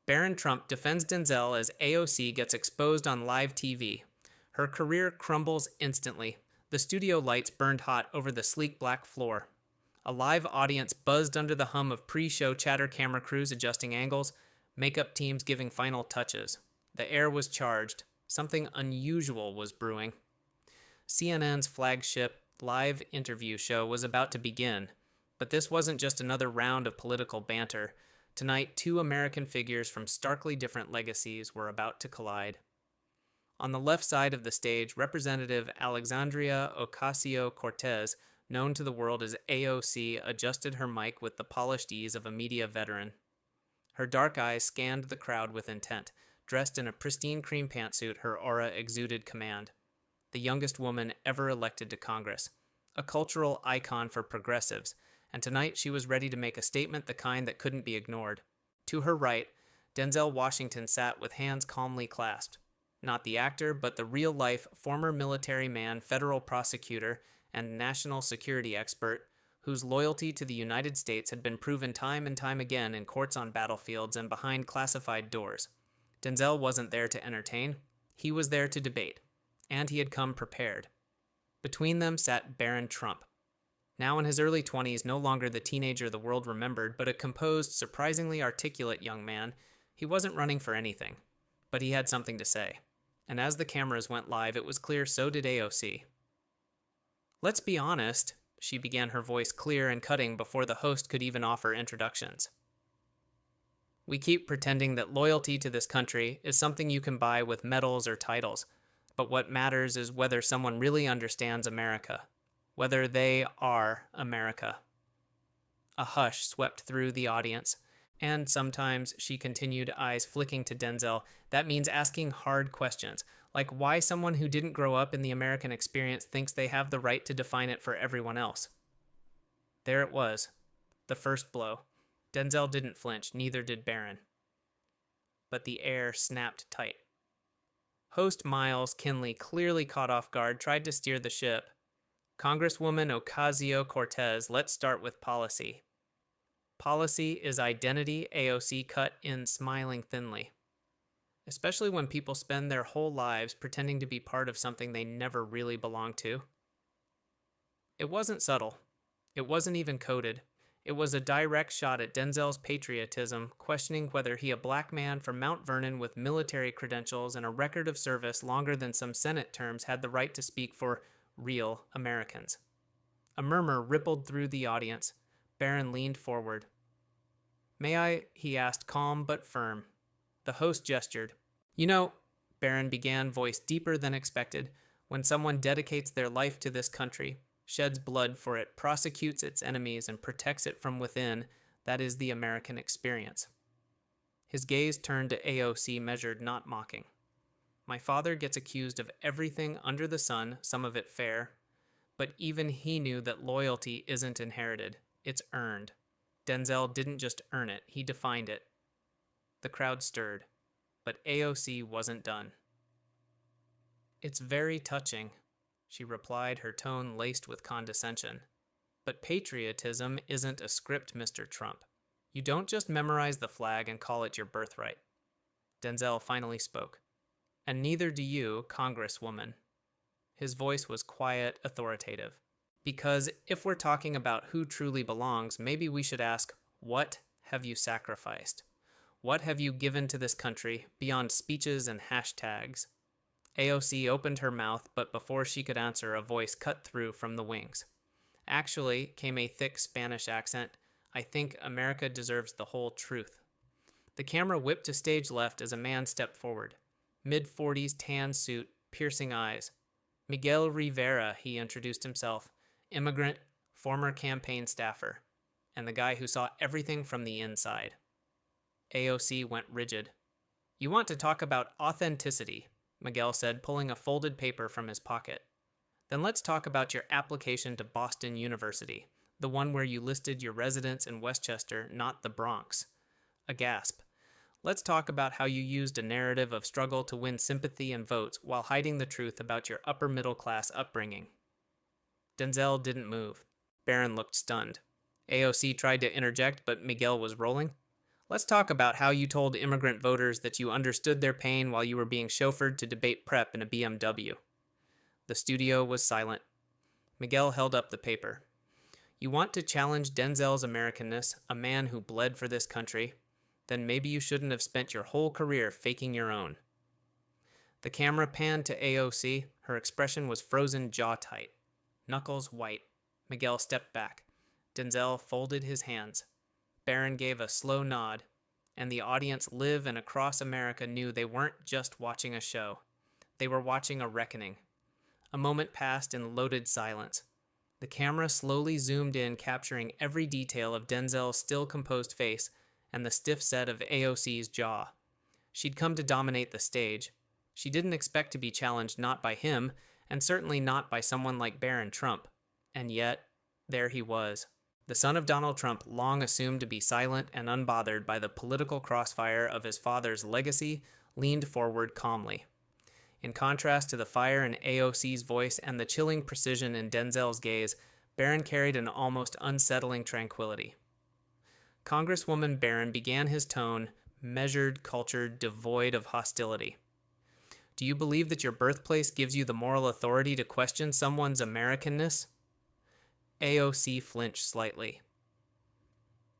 Barron Trump defends Denzel as AOC gets exposed on live TV. Her career crumbles instantly. The studio lights burned hot over the sleek black floor. A live audience buzzed under the hum of pre-show chatter, camera crews adjusting angles, makeup teams giving final touches. The air was charged. Something unusual was brewing. CNN's flagship live interview show was about to begin, but this wasn't just another round of political banter. Tonight, two American figures from starkly different legacies were about to collide. On the left side of the stage, Representative Alexandria Ocasio-Cortez, known to the world as AOC, adjusted her mic with the polished ease of a media veteran. Her dark eyes scanned the crowd with intent. Dressed in a pristine cream pantsuit, her aura exuded command. The youngest woman ever elected to Congress, a cultural icon for progressives, and tonight she was ready to make a statement, the kind that couldn't be ignored. To her right, Denzel Washington sat with hands calmly clasped. Not the actor, but the real-life former military man, federal prosecutor, and national security expert, whose loyalty to the United States had been proven time and time again in courts, on battlefields, and behind classified doors. Denzel wasn't there to entertain. He was there to debate, and he had come prepared. Between them sat Barron Trump. Now in his early 20s, no longer the teenager the world remembered, but a composed, surprisingly articulate young man. He wasn't running for anything, but he had something to say. And as the cameras went live, it was clear so did AOC. "Let's be honest," she began, her voice clear and cutting before the host could even offer introductions. "We keep pretending that loyalty to this country is something you can buy with medals or titles, but what matters is whether someone really understands America, whether they are America." A hush swept through the audience, and sometimes, she continued, eyes flicking to Denzel, that means asking hard questions, like why someone who didn't grow up in the American experience thinks they have the right to define it for everyone else. There it was, the first blow. Denzel didn't flinch, neither did Barron. But the air snapped tight. Host Miles Kinley, clearly caught off guard, tried to steer the ship. "Congresswoman Ocasio-Cortez, let's start with policy." "Policy is identity," AOC cut in, smiling thinly. "Especially when people spend their whole lives pretending to be part of something they never really belong to." It wasn't subtle. It wasn't even coded. It was a direct shot at Denzel's patriotism, questioning whether he, a black man from Mount Vernon with military credentials and a record of service longer than some Senate terms, had the right to speak for real Americans. A murmur rippled through the audience. Barron leaned forward. "May I?" he asked, calm but firm. The host gestured. "You know," Barron began, voice deeper than expected, "when someone dedicates their life to this country, sheds blood for it, prosecutes its enemies, and protects it from within, that is the American experience." His gaze turned to AOC, measured, not mocking. "My father gets accused of everything under the sun, some of it fair, but even he knew that loyalty isn't inherited, it's earned. Denzel didn't just earn it, he defined it." The crowd stirred, but AOC wasn't done. "It's very touching," she replied, her tone laced with condescension. "But patriotism isn't a script, Mr. Trump. You don't just memorize the flag and call it your birthright." Denzel finally spoke. "And neither do you, Congresswoman." His voice was quiet, authoritative. "Because if we're talking about who truly belongs, maybe we should ask, what have you sacrificed? What have you given to this country beyond speeches and hashtags?" AOC opened her mouth, but before she could answer, a voice cut through from the wings. "Actually," came a thick Spanish accent, "I think America deserves the whole truth." The camera whipped to stage left as a man stepped forward. Mid-40s, tan suit, piercing eyes. "Miguel Rivera," he introduced himself. "Immigrant, former campaign staffer, and the guy who saw everything from the inside." AOC went rigid. "You want to talk about authenticity," Miguel said, pulling a folded paper from his pocket. "Then let's talk about your application to Boston University, the one where you listed your residence in Westchester, not the Bronx." A gasp. "Let's talk about how you used a narrative of struggle to win sympathy and votes while hiding the truth about your upper-middle-class upbringing." Denzel didn't move. Barron looked stunned. AOC tried to interject, but Miguel was rolling. Let's talk about how you told immigrant voters that you understood their pain while you were being chauffeured to debate prep in a BMW. The studio was silent. Miguel held up the paper. You want to challenge Denzel's Americanness, a man who bled for this country? Then maybe you shouldn't have spent your whole career faking your own. The camera panned to AOC. Her expression was frozen jaw tight, knuckles white. Miguel stepped back. Denzel folded his hands. Barron gave a slow nod, and the audience live and across America knew they weren't just watching a show. They were watching a reckoning. A moment passed in loaded silence. The camera slowly zoomed in, capturing every detail of Denzel's still composed face and the stiff set of AOC's jaw. She'd come to dominate the stage. She didn't expect to be challenged not by him, and certainly not by someone like Barron Trump. And yet, there he was. The son of Donald Trump, long assumed to be silent and unbothered by the political crossfire of his father's legacy, leaned forward calmly. In contrast to the fire in AOC's voice and the chilling precision in Denzel's gaze, Barron carried an almost unsettling tranquility. Congresswoman Barron began his tone, measured, cultured, devoid of hostility. Do you believe that your birthplace gives you the moral authority to question someone's Americanness? AOC flinched slightly.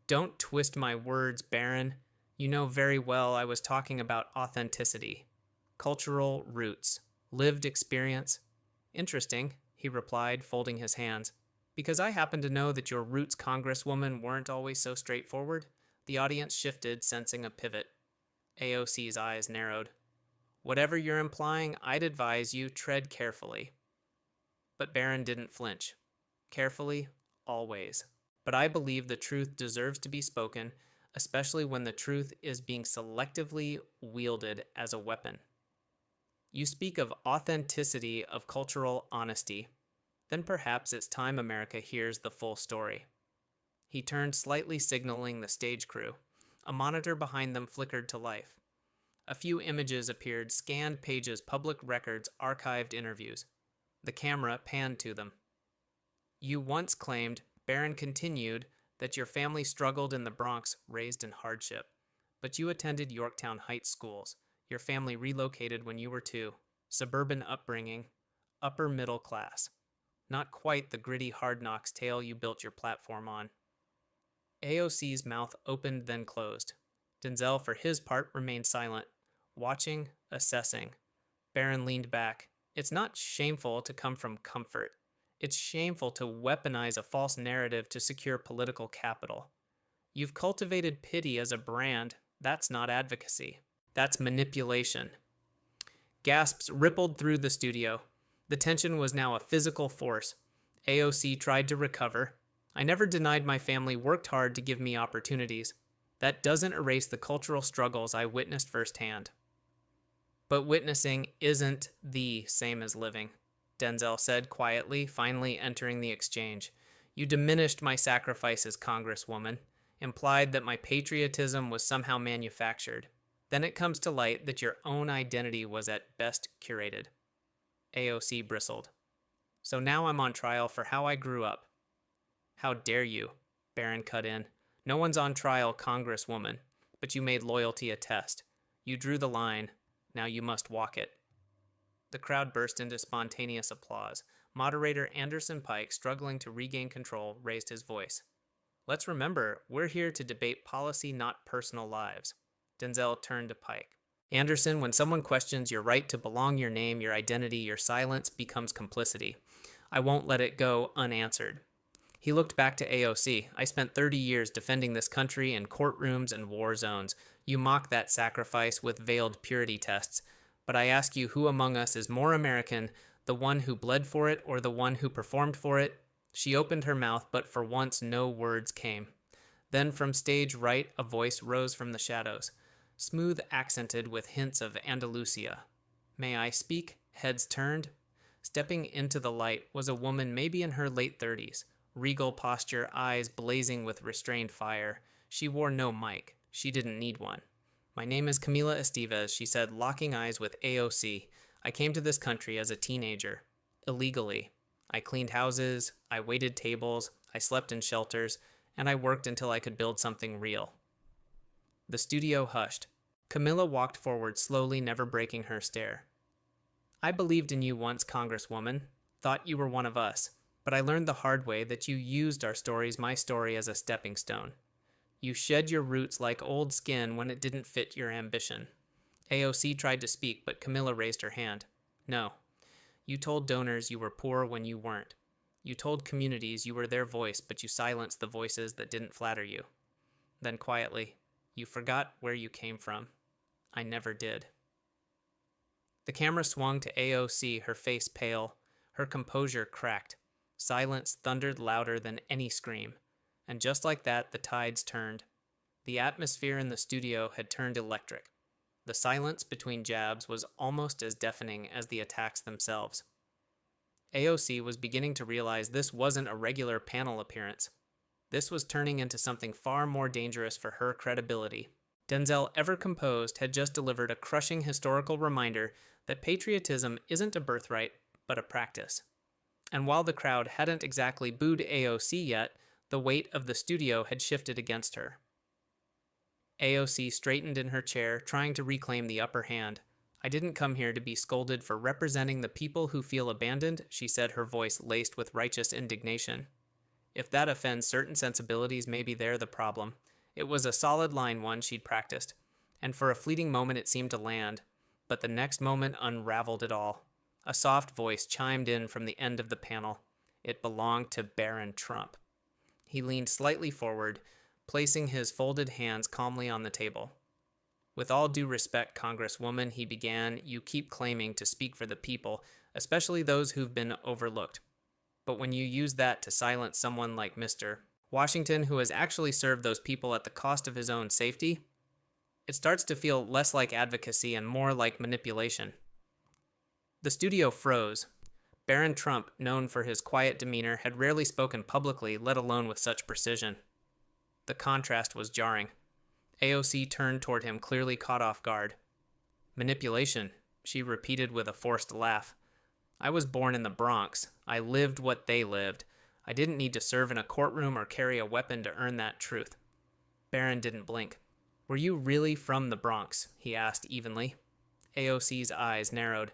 Don't twist my words, Barron. You know very well I was talking about authenticity. Cultural roots, lived experience. Interesting, he replied, folding his hands. Because I happen to know that your roots, Congresswoman, weren't always so straightforward. The audience shifted, sensing a pivot. AOC's eyes narrowed. Whatever you're implying, I'd advise you tread carefully. But Barron didn't flinch. Carefully, always. But I believe the truth deserves to be spoken, especially when the truth is being selectively wielded as a weapon. You speak of authenticity, of cultural honesty. Then perhaps it's time America hears the full story. He turned, slightly signaling the stage crew. A monitor behind them flickered to life. A few images appeared, scanned pages, public records, archived interviews. The camera panned to them. You once claimed, Barron continued, that your family struggled in the Bronx, raised in hardship. But you attended Yorktown Heights schools. Your family relocated when you were 2. Suburban upbringing, upper middle class. Not quite the gritty hard knocks tale you built your platform on. AOC's mouth opened then closed. Denzel, for his part, remained silent, watching, assessing. Barron leaned back. It's not shameful to come from comfort. It's shameful to weaponize a false narrative to secure political capital. You've cultivated pity as a brand. That's not advocacy. That's manipulation. Gasps rippled through the studio. The tension was now a physical force. AOC tried to recover. I never denied my family worked hard to give me opportunities. That doesn't erase the cultural struggles I witnessed firsthand. But witnessing isn't the same as living, Denzel said quietly, finally entering the exchange. You diminished my sacrifices, Congresswoman, implied that my patriotism was somehow manufactured. Then it comes to light that your own identity was at best curated. AOC bristled. So now I'm on trial for how I grew up. How dare you, Barron cut in. No one's on trial, Congresswoman, but you made loyalty a test. You drew the line. Now you must walk it. The crowd burst into spontaneous applause. Moderator Anderson Pike, struggling to regain control, raised his voice. Let's remember, we're here to debate policy, not personal lives. Denzel turned to Pike. Anderson, when someone questions your right to belong, your name, your identity, your silence becomes complicity. I won't let it go unanswered. He looked back to AOC. I spent 30 years defending this country in courtrooms and war zones. You mock that sacrifice with veiled purity tests. But I ask you, who among us is more American, the one who bled for it or the one who performed for it? She opened her mouth, but for once no words came. Then from stage right, a voice rose from the shadows, smooth accented with hints of Andalusia. May I speak? Heads turned. Stepping into the light was a woman maybe in her late 30s, regal posture, eyes blazing with restrained fire. She wore no mic. She didn't need one. My name is Camila Estevez, she said, locking eyes with AOC. I came to this country as a teenager, illegally. I cleaned houses, I waited tables, I slept in shelters, and I worked until I could build something real. The studio hushed. Camila walked forward slowly, never breaking her stare. I believed in you once, Congresswoman. Thought you were one of us. But I learned the hard way that you used our stories, my story, as a stepping stone. You shed your roots like old skin when it didn't fit your ambition. AOC tried to speak, but Camila raised her hand. No. You told donors you were poor when you weren't. You told communities you were their voice, but you silenced the voices that didn't flatter you. Then quietly, you forgot where you came from. I never did. The camera swung to AOC, her face pale, her composure cracked. Silence thundered louder than any scream. And just like that, the tides turned. The atmosphere in the studio had turned electric. The silence between jabs was almost as deafening as the attacks themselves. AOC was beginning to realize this wasn't a regular panel appearance. This was turning into something far more dangerous for her credibility. Denzel, ever composed, had just delivered a crushing historical reminder that patriotism isn't a birthright, but a practice. And while the crowd hadn't exactly booed AOC yet, the weight of the studio had shifted against her. AOC straightened in her chair, trying to reclaim the upper hand. I didn't come here to be scolded for representing the people who feel abandoned, she said, her voice laced with righteous indignation. If that offends certain sensibilities, maybe they're the problem. It was a solid line one she'd practiced, and for a fleeting moment it seemed to land, but the next moment unraveled it all. A soft voice chimed in from the end of the panel. It belonged to Barron Trump. He leaned slightly forward, placing his folded hands calmly on the table. With all due respect, Congresswoman, he began, you keep claiming to speak for the people, especially those who've been overlooked. But when you use that to silence someone like Mr. Washington, who has actually served those people at the cost of his own safety, it starts to feel less like advocacy and more like manipulation. The studio froze. Barron Trump, known for his quiet demeanor, had rarely spoken publicly, let alone with such precision. The contrast was jarring. AOC turned toward him, clearly caught off guard. Manipulation, she repeated with a forced laugh. I was born in the Bronx. I lived what they lived. I didn't need to serve in a courtroom or carry a weapon to earn that truth. Barron didn't blink. Were you really from the Bronx? He asked evenly. AOC's eyes narrowed.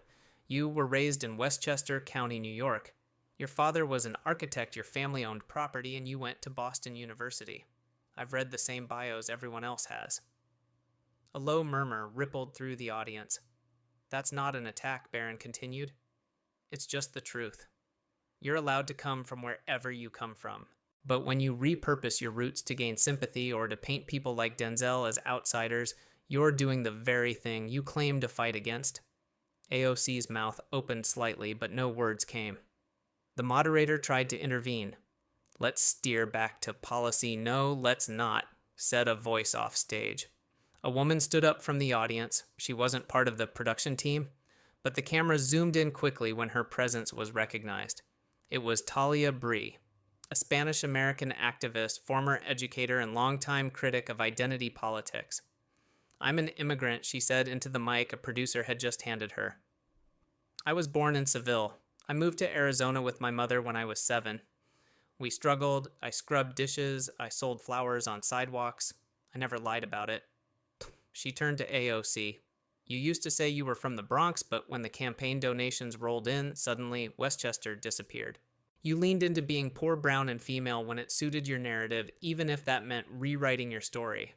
You were raised in Westchester County, New York. Your father was an architect, your family owned property, and you went to Boston University. I've read the same bios everyone else has. A low murmur rippled through the audience. That's not an attack, Barron continued. It's just the truth. You're allowed to come from wherever you come from. But when you repurpose your roots to gain sympathy or to paint people like Denzel as outsiders, you're doing the very thing you claim to fight against. AOC's mouth opened slightly, but no words came. The moderator tried to intervene. Let's steer back to policy. No, let's not, said a voice off stage. A woman stood up from the audience. She wasn't part of the production team, but the camera zoomed in quickly when her presence was recognized. It was Talia Brie, a Spanish-American activist, former educator, and longtime critic of identity politics. I'm an immigrant, she said into the mic a producer had just handed her. I was born in Seville. I moved to Arizona with my mother when I was 7. We struggled, I scrubbed dishes, I sold flowers on sidewalks. I never lied about it. She turned to AOC. You used to say you were from the Bronx, but when the campaign donations rolled in, suddenly Westchester disappeared. You leaned into being poor, brown, and female when it suited your narrative, even if that meant rewriting your story.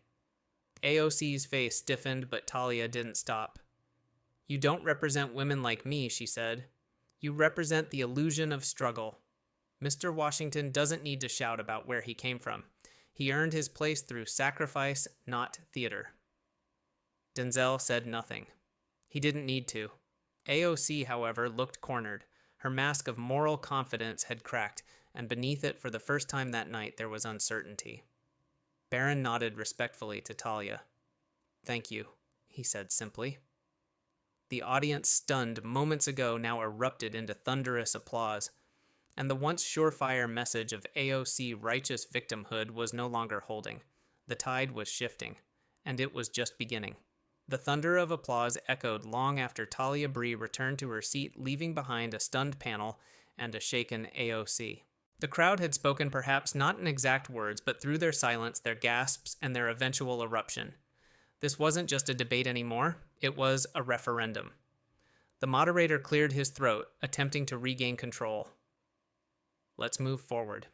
AOC's face stiffened, but Talia didn't stop. You don't represent women like me, she said. You represent the illusion of struggle. Mr. Washington doesn't need to shout about where he came from. He earned his place through sacrifice, not theater. Denzel said nothing. He didn't need to. AOC, however, looked cornered. Her mask of moral confidence had cracked, and beneath it, for the first time that night, there was uncertainty. Barron nodded respectfully to Talia. Thank you, he said simply. The audience, stunned moments ago, now erupted into thunderous applause, and the once surefire message of AOC righteous victimhood was no longer holding. The tide was shifting, and it was just beginning. The thunder of applause echoed long after Talia Brie returned to her seat, leaving behind a stunned panel and a shaken AOC. The crowd had spoken perhaps not in exact words, but through their silence, their gasps, and their eventual eruption. This wasn't just a debate anymore, it was a referendum. The moderator cleared his throat, attempting to regain control. Let's move forward.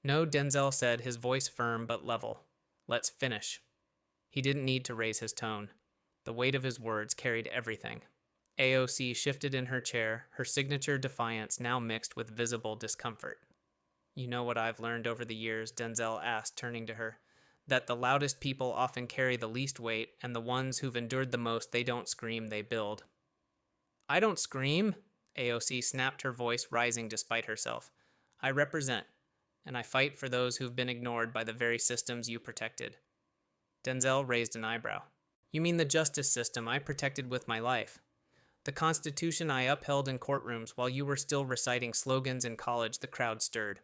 No, Denzel said, his voice firm but level. Let's finish. He didn't need to raise his tone. The weight of his words carried everything. AOC shifted in her chair, her signature defiance now mixed with visible discomfort. You know what I've learned over the years, Denzel asked, turning to her. That the loudest people often carry the least weight, and the ones who've endured the most, they don't scream, they build. I don't scream, AOC snapped, her voice rising despite herself. I represent, and I fight for those who've been ignored by the very systems you protected. Denzel raised an eyebrow. You mean the justice system I protected with my life? The Constitution I upheld in courtrooms while you were still reciting slogans in college? The crowd stirred.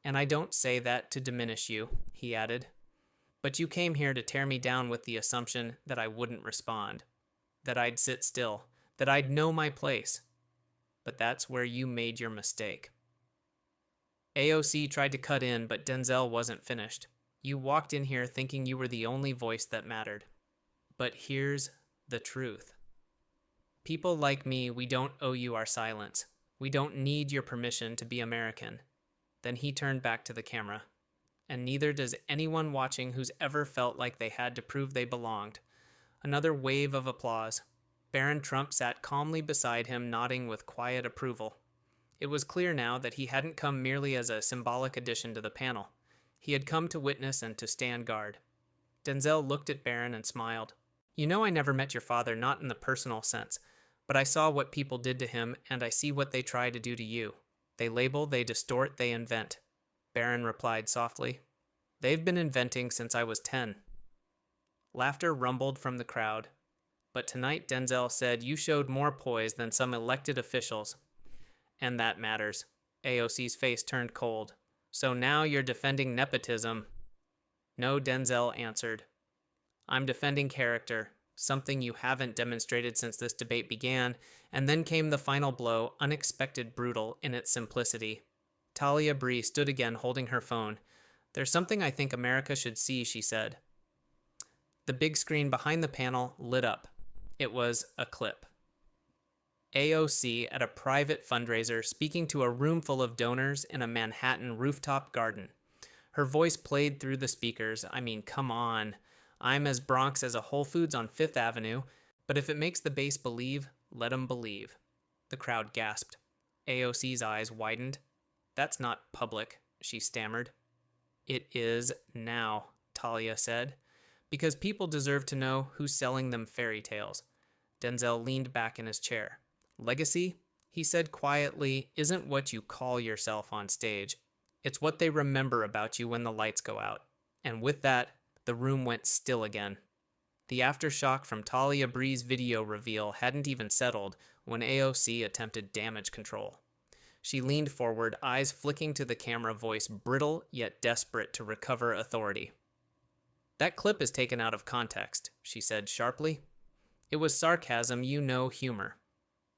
And I don't say that to diminish you, he added. But you came here to tear me down with the assumption that I wouldn't respond, that I'd sit still, that I'd know my place. But that's where you made your mistake. AOC tried to cut in, but Denzel wasn't finished. You walked in here thinking you were the only voice that mattered. But here's the truth. People like me, we don't owe you our silence. We don't need your permission to be American. Then he turned back to the camera. And neither does anyone watching who's ever felt like they had to prove they belonged. Another wave of applause. Barron Trump sat calmly beside him, nodding with quiet approval. It was clear now that he hadn't come merely as a symbolic addition to the panel. He had come to witness and to stand guard. Denzel looked at Barron and smiled. You know I never met your father, not in the personal sense, but I saw what people did to him, and I see what they try to do to you. They label, they distort, they invent. Barron replied softly. They've been inventing since I was 10. Laughter rumbled from the crowd. But tonight, Denzel said, you showed more poise than some elected officials. And that matters. AOC's face turned cold. So now you're defending nepotism. No, Denzel answered. I'm defending character, something you haven't demonstrated since this debate began, and then came the final blow, unexpected, brutal in its simplicity. Talia Brie stood again holding her phone. There's something I think America should see, she said. The big screen behind the panel lit up. It was a clip. AOC at a private fundraiser speaking to a room full of donors in a Manhattan rooftop garden. Her voice played through the speakers. I mean, come on. I'm as Bronx as a Whole Foods on Fifth Avenue, but if it makes the base believe, let 'em believe. The crowd gasped. AOC's eyes widened. That's not public, she stammered. It is now, Talia said, because people deserve to know who's selling them fairy tales. Denzel leaned back in his chair. Legacy, he said quietly, isn't what you call yourself on stage. It's what they remember about you when the lights go out. And with that, the room went still again. The aftershock from Talia Brie's video reveal hadn't even settled when AOC attempted damage control. She leaned forward, eyes flicking to the camera, voice brittle yet desperate to recover authority. That clip is taken out of context, she said sharply. It was sarcasm, humor.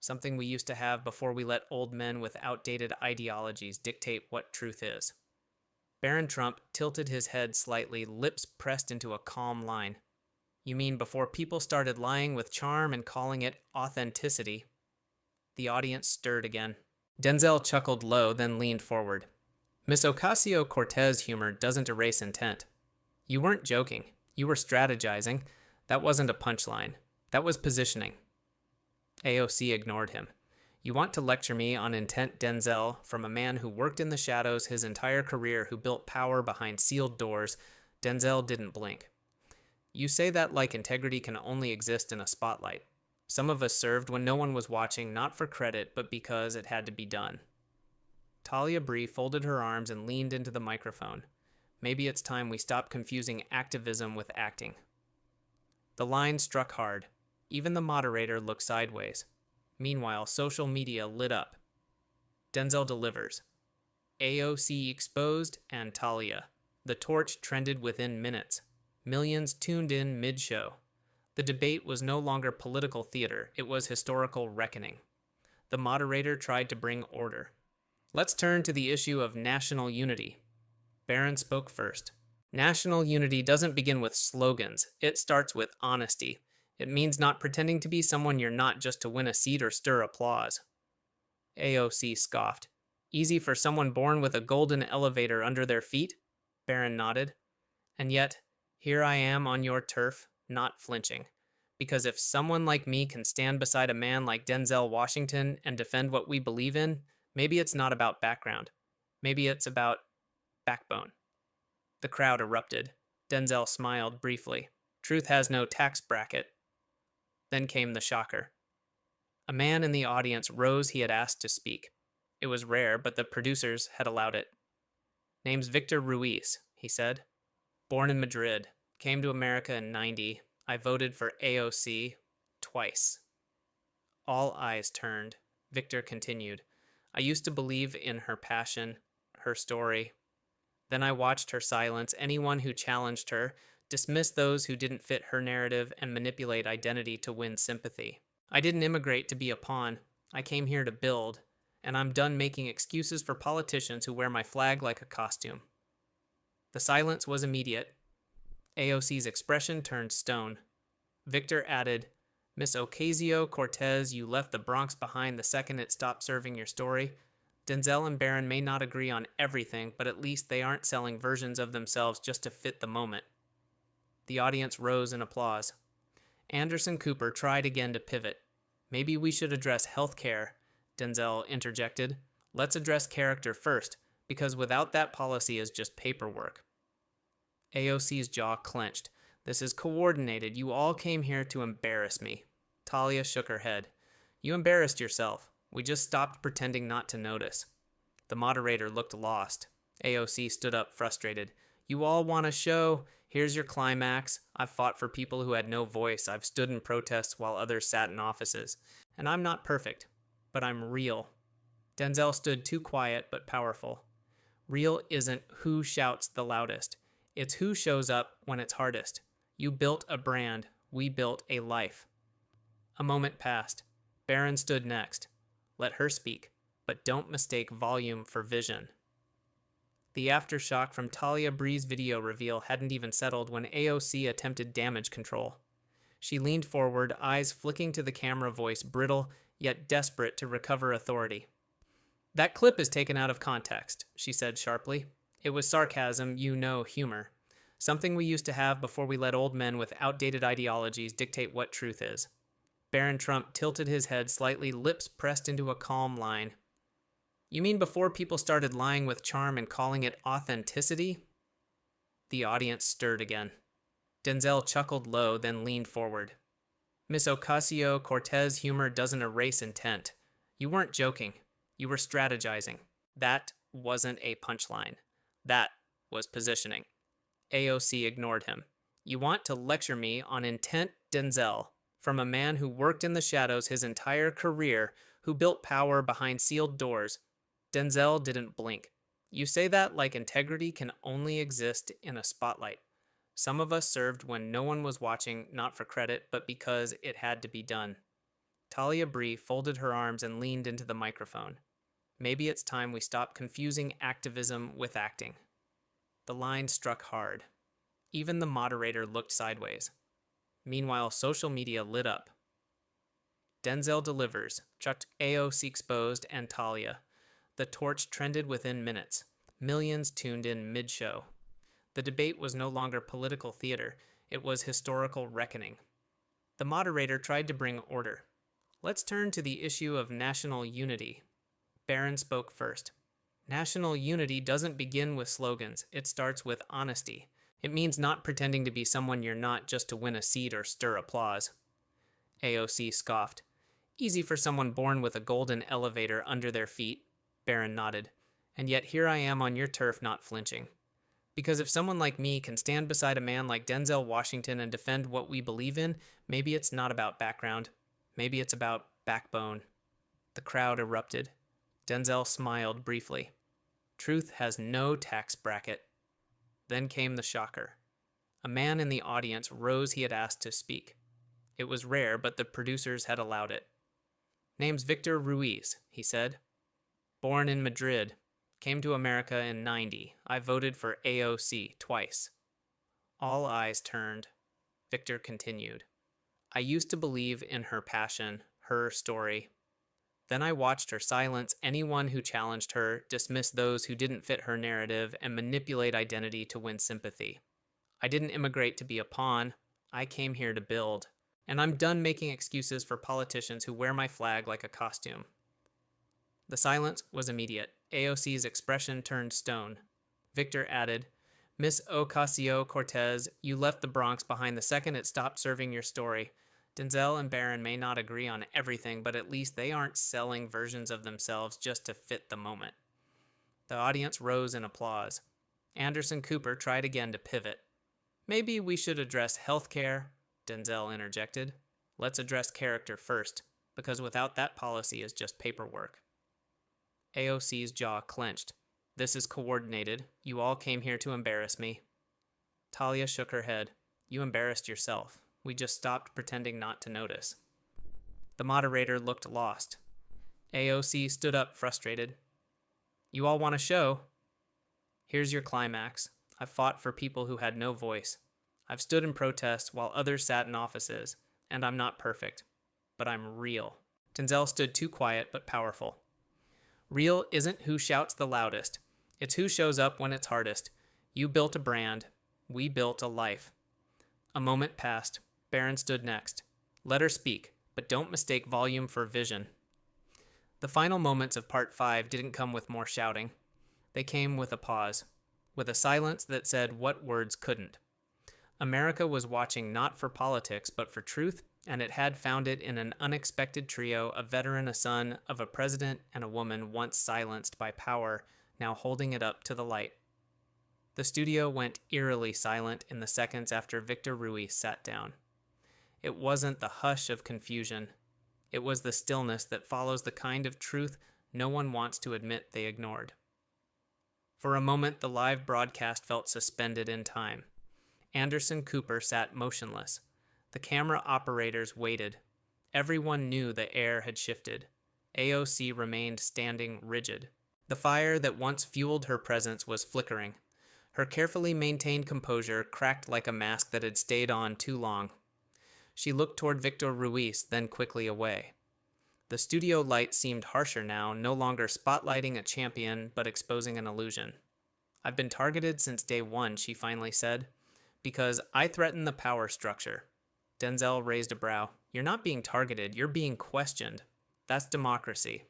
Something we used to have before we let old men with outdated ideologies dictate what truth is. Barron Trump tilted his head slightly, lips pressed into a calm line. You mean before people started lying with charm and calling it authenticity? The audience stirred again. Denzel chuckled low, then leaned forward. Miss Ocasio-Cortez humor doesn't erase intent. You weren't joking. You were strategizing. That wasn't a punchline. That was positioning. AOC ignored him. You want to lecture me on intent, Denzel, from a man who worked in the shadows his entire career, who built power behind sealed doors? Denzel didn't blink. You say that like integrity can only exist in a spotlight. Some of us served when no one was watching, not for credit, but because it had to be done. Talia Brie folded her arms and leaned into the microphone. Maybe it's time we stop confusing activism with acting. The line struck hard. Even the moderator looked sideways. Meanwhile, social media lit up. Denzel delivers. AOC exposed and Talia. The torch trended within minutes. Millions tuned in mid-show. The debate was no longer political theater, it was historical reckoning. The moderator tried to bring order. Let's turn to the issue of national unity. Barron spoke first. National unity doesn't begin with slogans, it starts with honesty. It means not pretending to be someone you're not just to win a seat or stir applause. AOC scoffed. Easy for someone born with a golden elevator under their feet? Barron nodded. And yet, here I am on your turf, not flinching. Because if someone like me can stand beside a man like Denzel Washington and defend what we believe in, maybe it's not about background. Maybe it's about backbone. The crowd erupted. Denzel smiled briefly. Truth has no tax bracket. Then came the shocker. A man in the audience rose he had asked to speak. It was rare, but the producers had allowed it. Name's Victor Ruiz, he said. Born in Madrid. Came to America in '90. I voted for AOC twice. All eyes turned. Victor continued. I used to believe in her passion, her story. Then I watched her silence anyone who challenged her, dismiss those who didn't fit her narrative, and manipulate identity to win sympathy. I didn't immigrate to be a pawn. I came here to build, and I'm done making excuses for politicians who wear my flag like a costume. The silence was immediate. AOC's expression turned stone. Victor added, Miss Ocasio-Cortez, you left the Bronx behind the second it stopped serving your story. Denzel and Barron may not agree on everything, but at least they aren't selling versions of themselves just to fit the moment. The audience rose in applause. Anderson Cooper tried again to pivot. Maybe we should address health care, Denzel interjected. Let's address character first, because without that policy is just paperwork. AOC's jaw clenched. This is coordinated. You all came here to embarrass me. Talia shook her head. You embarrassed yourself. We just stopped pretending not to notice. The moderator looked lost. AOC stood up, frustrated. You all want a show? Here's your climax. I've fought for people who had no voice. I've stood in protests while others sat in offices. And I'm not perfect, but I'm real. Denzel stood too quiet but powerful. Real isn't who shouts the loudest. It's who shows up when it's hardest. You built a brand. We built a life. A moment passed. Barron stood next. Let her speak, but don't mistake volume for vision. The aftershock from Talia Brie's video reveal hadn't even settled when AOC attempted damage control. She leaned forward, eyes flicking to the camera, voice brittle, yet desperate to recover authority. That clip is taken out of context, she said sharply. It was sarcasm, humor. Something we used to have before we let old men with outdated ideologies dictate what truth is. Barron Trump tilted his head slightly, lips pressed into a calm line. You mean before people started lying with charm and calling it authenticity? The audience stirred again. Denzel chuckled low, then leaned forward. Miss Ocasio-Cortez humor doesn't erase intent. You weren't joking. You were strategizing. That wasn't a punchline. That was positioning. AOC ignored him. You want to lecture me on intent, Denzel, from a man who worked in the shadows his entire career, who built power behind sealed doors. Denzel didn't blink. You say that like integrity can only exist in a spotlight. Some of us served when no one was watching, not for credit, but because it had to be done. Talia Brie folded her arms and leaned into the microphone. Maybe it's time we stop confusing activism with acting. The line struck hard. Even the moderator looked sideways. Meanwhile, social media lit up. Denzel delivers, chucked AOC exposed and Talia. The torch trended within minutes. Millions tuned in mid-show. The debate was no longer political theater. It was historical reckoning. The moderator tried to bring order. Let's turn to the issue of national unity. Barron spoke first. National unity doesn't begin with slogans. It starts with honesty. It means not pretending to be someone you're not just to win a seat or stir applause. AOC scoffed. Easy for someone born with a golden elevator under their feet. Barron nodded. And yet here I am on your turf, not flinching. Because if someone like me can stand beside a man like Denzel Washington and defend what we believe in, maybe it's not about background. Maybe it's about backbone. The crowd erupted. Denzel smiled briefly. Truth has no tax bracket. Then came the shocker. A man in the audience rose he had asked to speak. It was rare, but the producers had allowed it. Name's Victor Ruiz, he said. Born in Madrid. Came to America in '90. I voted for AOC twice. All eyes turned. Victor continued. I used to believe in her passion, her story. Then I watched her silence anyone who challenged her, dismiss those who didn't fit her narrative, and manipulate identity to win sympathy. I didn't immigrate to be a pawn. I came here to build. And I'm done making excuses for politicians who wear my flag like a costume. The silence was immediate. AOC's expression turned stone. Victor added, Miss Ocasio-Cortez, you left the Bronx behind the second it stopped serving your story. Denzel and Barron may not agree on everything, but at least they aren't selling versions of themselves just to fit the moment. The audience rose in applause. Anderson Cooper tried again to pivot. Maybe we should address healthcare, Denzel interjected. Let's address character first, because without that policy is just paperwork. AOC's jaw clenched. This is coordinated. You all came here to embarrass me. Talia shook her head. You embarrassed yourself. We just stopped pretending not to notice. The moderator looked lost. AOC stood up, frustrated. You all want a show? Here's your climax. I've fought for people who had no voice. I've stood in protest while others sat in offices, and I'm not perfect, but I'm real. Denzel stood too quiet but powerful. Real isn't who shouts the loudest. It's who shows up when it's hardest. You built a brand. We built a life. A moment passed. Barron stood next. Let her speak, but don't mistake volume for vision. The final moments of Part 5 didn't come with more shouting. They came with a pause, with a silence that said what words couldn't. America was watching not for politics, but for truth, and it had found it in an unexpected trio, a veteran, a son of a president, and a woman once silenced by power, now holding it up to the light. The studio went eerily silent in the seconds after Victor Ruiz sat down. It wasn't the hush of confusion. It was the stillness that follows the kind of truth no one wants to admit they ignored. For a moment, the live broadcast felt suspended in time. Anderson Cooper sat motionless. The camera operators waited. Everyone knew the air had shifted. AOC remained standing rigid. The fire that once fueled her presence was flickering. Her carefully maintained composure cracked like a mask that had stayed on too long. She looked toward Victor Ruiz, then quickly away. The studio light seemed harsher now, no longer spotlighting a champion, but exposing an illusion. I've been targeted since day one, she finally said, because I threaten the power structure. Denzel raised a brow. You're not being targeted, you're being questioned. That's democracy.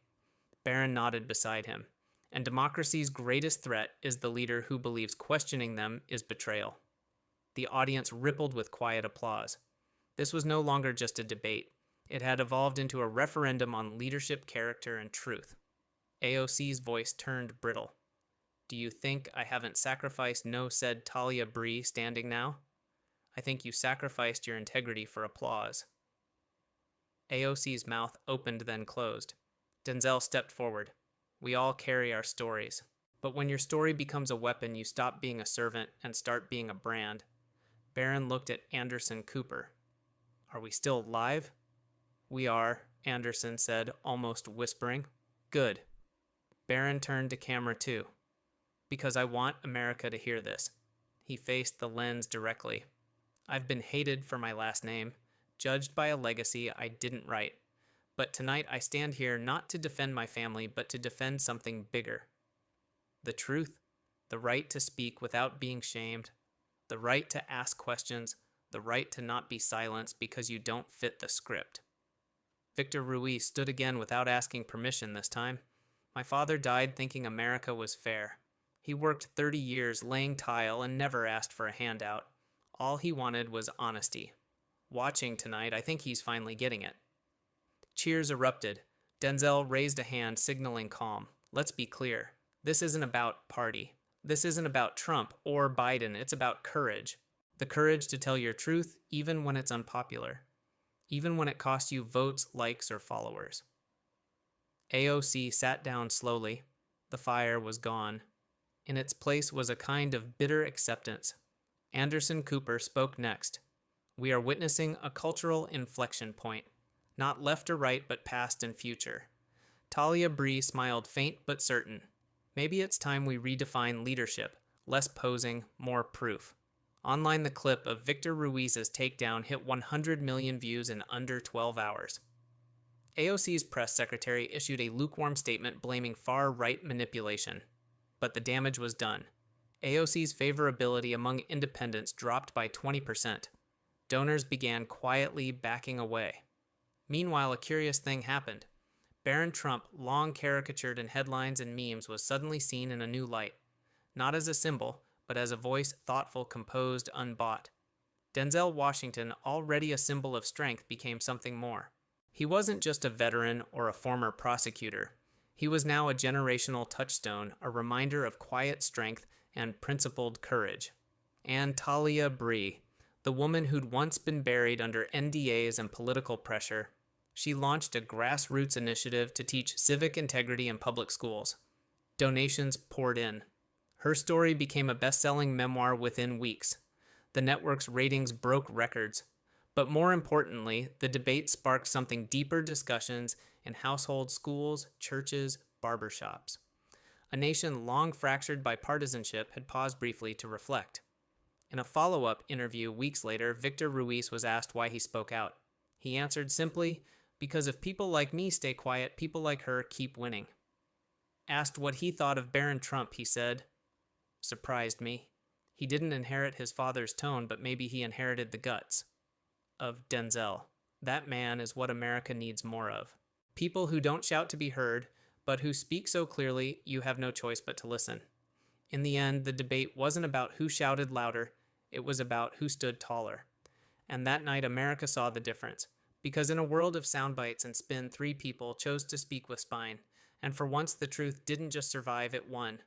Barron nodded beside him. And democracy's greatest threat is the leader who believes questioning them is betrayal. The audience rippled with quiet applause. This was no longer just a debate. It had evolved into a referendum on leadership, character, and truth. AOC's voice turned brittle. Do you think I haven't sacrificed no said Talia Brie standing now? I think you sacrificed your integrity for applause. AOC's mouth opened then closed. Denzel stepped forward. We all carry our stories. But when your story becomes a weapon, you stop being a servant and start being a brand. Barron looked at Anderson Cooper. Are we still live? We are, Anderson said, almost whispering. Good. Barron turned to camera 2. Because I want America to hear this. He faced the lens directly. I've been hated for my last name, judged by a legacy I didn't write. But tonight I stand here not to defend my family, but to defend something bigger. The truth, the right to speak without being shamed, the right to ask questions, the right to not be silenced because you don't fit the script. Victor Ruiz stood again without asking permission this time. My father died thinking America was fair. He worked 30 years laying tile and never asked for a handout. All he wanted was honesty. Watching tonight, I think he's finally getting it. Cheers erupted. Denzel raised a hand, signaling calm. Let's be clear. This isn't about party. This isn't about Trump or Biden. It's about courage. The courage to tell your truth, even when it's unpopular. Even when it costs you votes, likes, or followers. AOC sat down slowly. The fire was gone. In its place was a kind of bitter acceptance. Anderson Cooper spoke next. We are witnessing a cultural inflection point. Not left or right, but past and future. Talia Brie smiled faint but certain. Maybe it's time we redefine leadership. Less posing, more proof. Online, the clip of Victor Ruiz's takedown hit 100 million views in under 12 hours. AOC's press secretary issued a lukewarm statement blaming far-right manipulation. But the damage was done. AOC's favorability among independents dropped by 20%. Donors began quietly backing away. Meanwhile, a curious thing happened. Barron Trump, long caricatured in headlines and memes, was suddenly seen in a new light. Not as a symbol, but as a voice thoughtful, composed, unbought. Denzel Washington, already a symbol of strength, became something more. He wasn't just a veteran or a former prosecutor. He was now a generational touchstone, a reminder of quiet strength and principled courage. And Talia Brie, the woman who'd once been buried under NDAs and political pressure, she launched a grassroots initiative to teach civic integrity in public schools. Donations poured in. Her story became a best-selling memoir within weeks. The network's ratings broke records. But more importantly, the debate sparked something deeper: discussions in households, schools, churches, barbershops. A nation long fractured by partisanship had paused briefly to reflect. In a follow-up interview weeks later, Victor Ruiz was asked why he spoke out. He answered simply, "Because if people like me stay quiet, people like her keep winning." Asked what he thought of Barron Trump, he said, "Surprised me. He didn't inherit his father's tone, but maybe he inherited the guts." Of Denzel. That man is what America needs more of. People who don't shout to be heard, but who speak so clearly you have no choice but to listen. In the end, the debate wasn't about who shouted louder, it was about who stood taller. And that night, America saw the difference. Because in a world of sound bites and spin, 3 people chose to speak with spine. And for once, the truth didn't just survive, it won.